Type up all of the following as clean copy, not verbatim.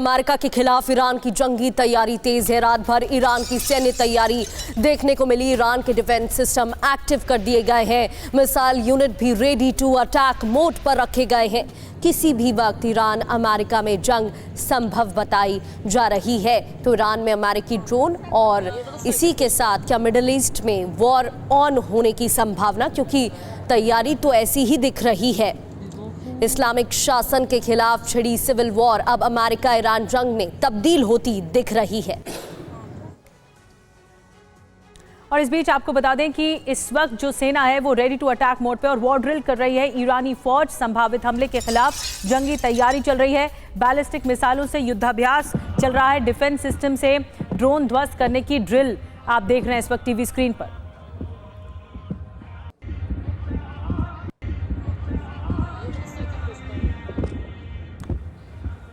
America के खिलाफ Iran की जंगी तैयारी तेज है। रात भर ईरान की सैन्य तैयारी देखने को मिली। ईरान के डिफेंस सिस्टम एक्टिव कर दिए गए हैं। मिसाइल यूनिट भी रेडी टू अटैक मोड पर रखे गए हैं। किसी भी वक्त ईरान अमेरिका में जंग संभव बताई जा रही है। तो ईरान में अमेरिकी ड्रोन और इसी के साथ क्या मिडिल ईस्ट में वॉर ऑन होने की संभावना, क्योंकि तैयारी तो ऐसी ही दिख रही है। इस्लामिक शासन के खिलाफ छिड़ी सिविल वॉर अब अमेरिका ईरान जंग में तब्दील होती दिख रही है। और इस बीच आपको बता दें कि इस वक्त जो सेना है वो रेडी टू अटैक मोड पे और वॉर ड्रिल कर रही है। ईरानी फौज संभावित हमले के खिलाफ जंगी तैयारी चल रही है। बैलिस्टिक मिसाइलों से युद्धाभ्यास चल रहा है। डिफेंस सिस्टम से ड्रोन ध्वस्त करने की ड्रिल आप देख रहे हैं इस वक्त टीवी स्क्रीन पर।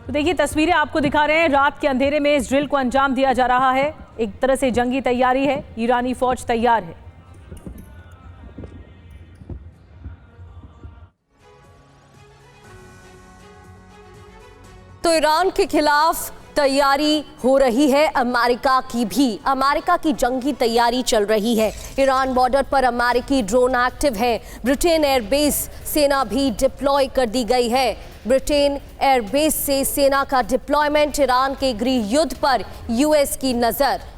तो देखिए तस्वीरें आपको दिखा रहे हैं। रात के अंधेरे में इस ड्रिल को अंजाम दिया जा रहा है। एक तरह से जंगी तैयारी है। ईरानी फौज तैयार है। तो ईरान के खिलाफ तैयारी हो रही है। अमेरिका की भी अमेरिका की जंगी तैयारी चल रही है। ईरान बॉर्डर पर अमेरिकी ड्रोन एक्टिव है। ब्रिटेन एयरबेस सेना भी डिप्लॉय कर दी गई है। ब्रिटेन एयरबेस से सेना का डिप्लॉयमेंट। ईरान के गृह युद्ध पर यूएस की नजर।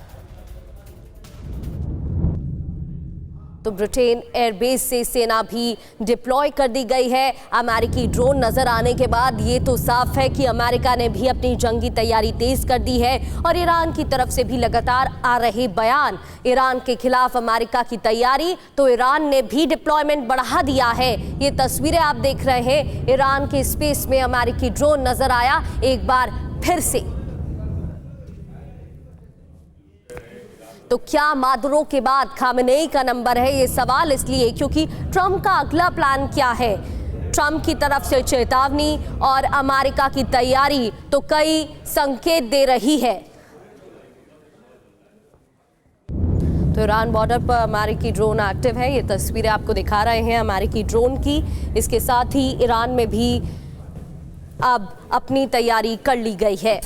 तो ब्रिटेन एयरबेस से सेना भी डिप्लॉय कर दी गई है। अमेरिकी ड्रोन नजर आने के बाद ये तो साफ है कि अमेरिका ने भी अपनी जंगी तैयारी तेज कर दी है। और ईरान की तरफ से भी लगातार आ रहे बयान, ईरान के खिलाफ अमेरिका की तैयारी, तो ईरान ने भी डिप्लॉयमेंट बढ़ा दिया है। ये तस्वीरें आप देख रहे हैं। ईरान के स्पेस में अमेरिकी ड्रोन नजर आया एक बार फिर से। तो क्या मादुरो के बाद खामेनेई का नंबर है? ये सवाल इसलिए क्योंकि ट्रंप का अगला प्लान क्या है। ट्रंप की तरफ से चेतावनी और अमेरिका की तैयारी तो कई संकेत दे रही है। तो ईरान बॉर्डर पर अमेरिकी ड्रोन एक्टिव है। ये तस्वीरें आपको दिखा रहे हैं अमेरिकी ड्रोन की। इसके साथ ही ईरान में भी अब अपनी तैयारी कर ली गई है।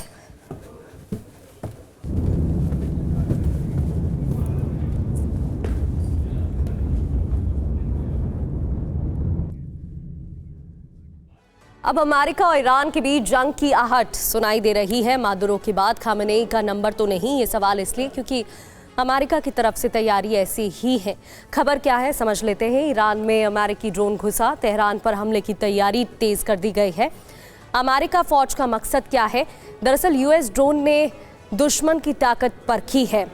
अब अमेरिका और ईरान के बीच जंग की आहट सुनाई दे रही है। मादुरो के बाद खामेनेई का नंबर तो नहीं, ये सवाल इसलिए क्योंकि अमेरिका की तरफ से तैयारी ऐसी ही है। खबर क्या है समझ लेते हैं। ईरान में अमेरिकी ड्रोन घुसा, तेहरान पर हमले की तैयारी तेज कर दी गई है। अमेरिका फौज का मकसद क्या है? दरअसल यूएस ड्रोन ने दुश्मन की ताकत परखी है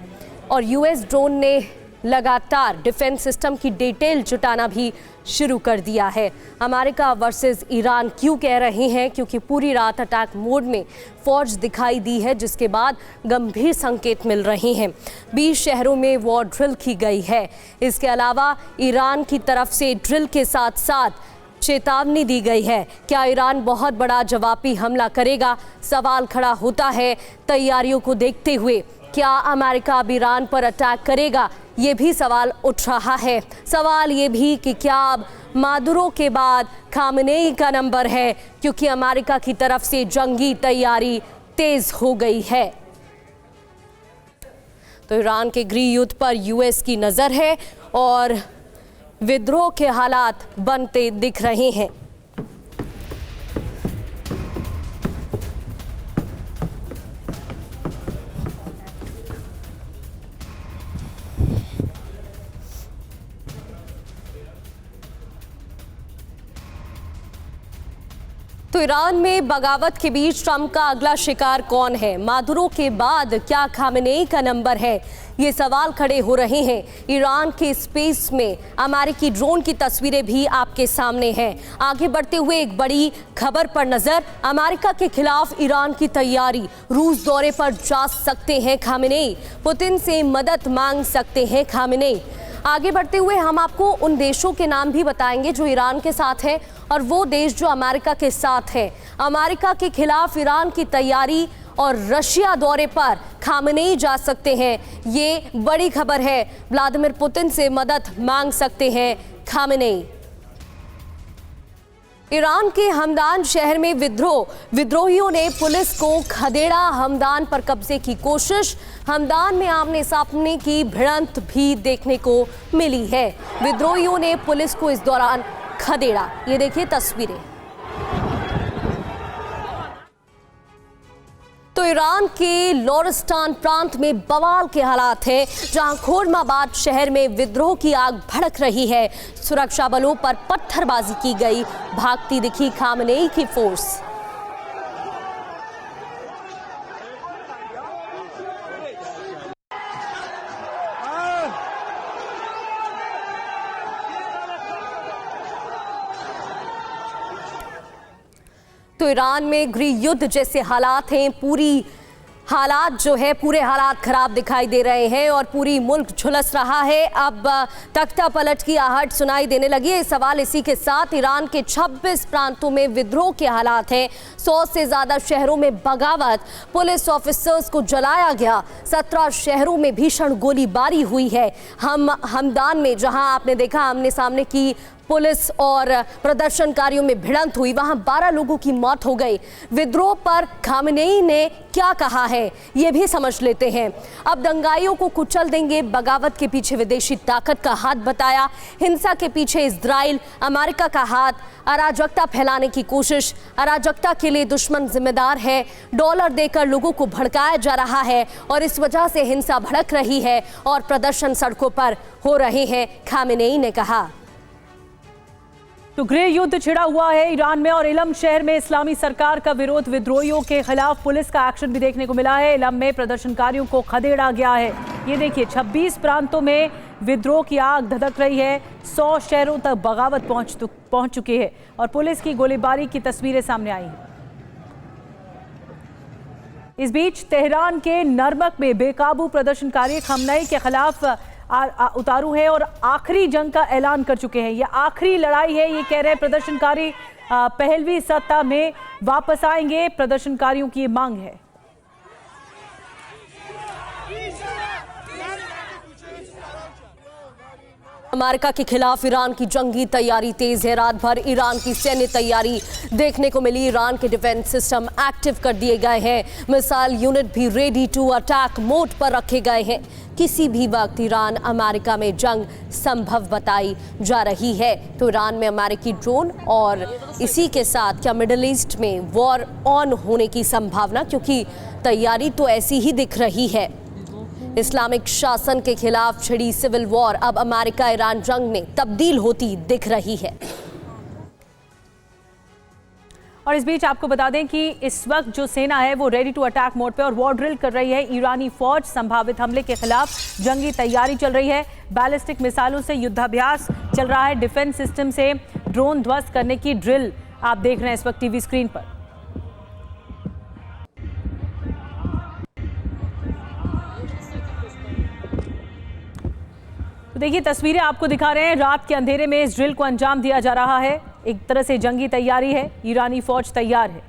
और यूएस ड्रोन ने लगातार डिफेंस सिस्टम की डिटेल जुटाना भी शुरू कर दिया है। अमेरिका वर्सेस ईरान क्यों कह रहे हैं? क्योंकि पूरी रात अटैक मोड में फौज दिखाई दी है, जिसके बाद गंभीर संकेत मिल रहे हैं। 20 शहरों में वॉर ड्रिल की गई है। इसके अलावा ईरान की तरफ से ड्रिल के साथ साथ चेतावनी दी गई है। क्या ईरान बहुत बड़ा जवाबी हमला करेगा? सवाल खड़ा होता है तैयारियों को देखते हुए। क्या अमेरिका अब ईरान पर अटैक करेगा? ये भी सवाल उठ रहा है। सवाल ये भी कि क्या अब मादुरो के बाद खामेनेई का नंबर है, क्योंकि अमेरिका की तरफ से जंगी तैयारी तेज हो गई है। तो ईरान के गृह युद्ध पर यूएस की नज़र है और विद्रोह के हालात बनते दिख रहे हैं। तो ईरान में बगावत के बीच ट्रंप का अगला शिकार कौन है? मादुरो के बाद क्या खामेनेई का नंबर है? ये सवाल खड़े हो रहे हैं। ईरान के स्पेस में अमेरिकी ड्रोन की तस्वीरें भी आपके सामने हैं। आगे बढ़ते हुए एक बड़ी खबर पर नजर। अमेरिका के खिलाफ ईरान की तैयारी। रूस दौरे पर जा सकते हैं खामेनेई। पुतिन से मदद मांग सकते हैं खामेनेई। आगे बढ़ते हुए हम आपको उन देशों के नाम भी बताएंगे जो ईरान के साथ हैं और वो देश जो अमेरिका के साथ हैं। अमेरिका के खिलाफ ईरान की तैयारी और रशिया दौरे पर खामेनेई जा सकते हैं। ये बड़ी खबर है। व्लादिमीर पुतिन से मदद मांग सकते हैं खामेनेई। ईरान के हमदान शहर में विद्रोहियों ने पुलिस को खदेड़ा। हमदान पर कब्जे की कोशिश। हमदान में आमने सामने की भिड़ंत भी देखने को मिली है। विद्रोहियों ने पुलिस को इस दौरान खदेड़ा। ये देखिए तस्वीरें। तो ईरान के लोरिस्तान प्रांत में बवाल के हालात हैं, जहां खोरमाबाद शहर में विद्रोह की आग भड़क रही है। सुरक्षा बलों पर पत्थरबाजी की गई। भागती दिखी खामनेई की फोर्स। तो ईरान में गृह युद्ध जैसे हालात हैं। पूरे हालात खराब दिखाई दे रहे हैं और पूरी मुल्क झुलस रहा है। अब तख्ता पलट की आहट सुनाई देने लगी है। सवाल इसी के साथ ईरान के 26 प्रांतों में विद्रोह के हालात हैं। 100 से ज्यादा शहरों में बगावत, पुलिस ऑफिसर्स को जलाया गया। 17 शहरों में भीषण गोलीबारी हुई है। हमदान में जहां आपने देखा आमने सामने की पुलिस और प्रदर्शनकारियों में भिड़ंत हुई, वहां 12 लोगों की मौत हो गई। विद्रोह पर खामनेई ने क्या कहा है ये भी समझ लेते हैं। अब दंगाइयों को कुचल देंगे। बगावत के पीछे विदेशी ताकत का हाथ बताया। हिंसा के पीछे इजराइल, अमेरिका का हाथ। अराजकता फैलाने की कोशिश। अराजकता के लिए दुश्मन जिम्मेदार है। डॉलर देकर लोगों को भड़काया जा रहा है और इस वजह से हिंसा भड़क रही है और प्रदर्शन सड़कों पर हो रहे हैं, खामनेई ने कहा। तो गृह युद्ध छिड़ा हुआ है ईरान में और इलम शहर में इस्लामी सरकार का विरोध विद्रोहियों के खिलाफ पुलिस का एक्शन भी देखने को मिला है। इलम में प्रदर्शनकारियों को खदेड़ा गया है। ये देखिए 26 प्रांतों में विद्रोह की आग धधक रही है। 100 शहरों तक बगावत पहुंच चुकी है और पुलिस की गोलीबारी की तस्वीरें सामने आई हैं। इस बीच तेहरान के नरमक में बेकाबू प्रदर्शनकारी खमनेई के खिलाफ उतारू है और आखिरी जंग का ऐलान कर चुके हैं। ये आखिरी लड़ाई है, ये कह रहे हैं प्रदर्शनकारी। पहलवी सत्ता में वापस आएंगे, प्रदर्शनकारियों की ये मांग है। अमेरिका के खिलाफ ईरान की जंगी तैयारी तेज है। रात भर ईरान की सैन्य तैयारी देखने को मिली। ईरान के डिफेंस सिस्टम एक्टिव कर दिए गए हैं। मिसाइल यूनिट भी रेडी टू अटैक मोड पर रखे गए हैं। किसी भी वक्त ईरान अमेरिका में जंग संभव बताई जा रही है। तो ईरान में अमेरिकी ड्रोन और इसी के साथ क्या मिडिल ईस्ट में वॉर ऑन होने की संभावना, क्योंकि तैयारी तो ऐसी ही दिख रही है। इस्लामिक शासन के खिलाफ छिड़ी सिविल वॉर अब अमेरिका ईरान जंग में तब्दील होती दिख रही है। और इस बीच आपको बता दें कि इस वक्त जो सेना है वो रेडी टू अटैक मोड पे और वॉर ड्रिल कर रही है। ईरानी फौज संभावित हमले के खिलाफ जंगी तैयारी चल रही है। बैलिस्टिक मिसाइलों से युद्धाभ्यास चल रहा है। डिफेंस सिस्टम से ड्रोन ध्वस्त करने की ड्रिल आप देख रहे हैं इस वक्त टीवी स्क्रीन पर। तो देखिए तस्वीरें आपको दिखा रहे हैं। रात के अंधेरे में इस ड्रिल को अंजाम दिया जा रहा है। एक तरह से जंगी तैयारी है। ईरानी फौज तैयार है।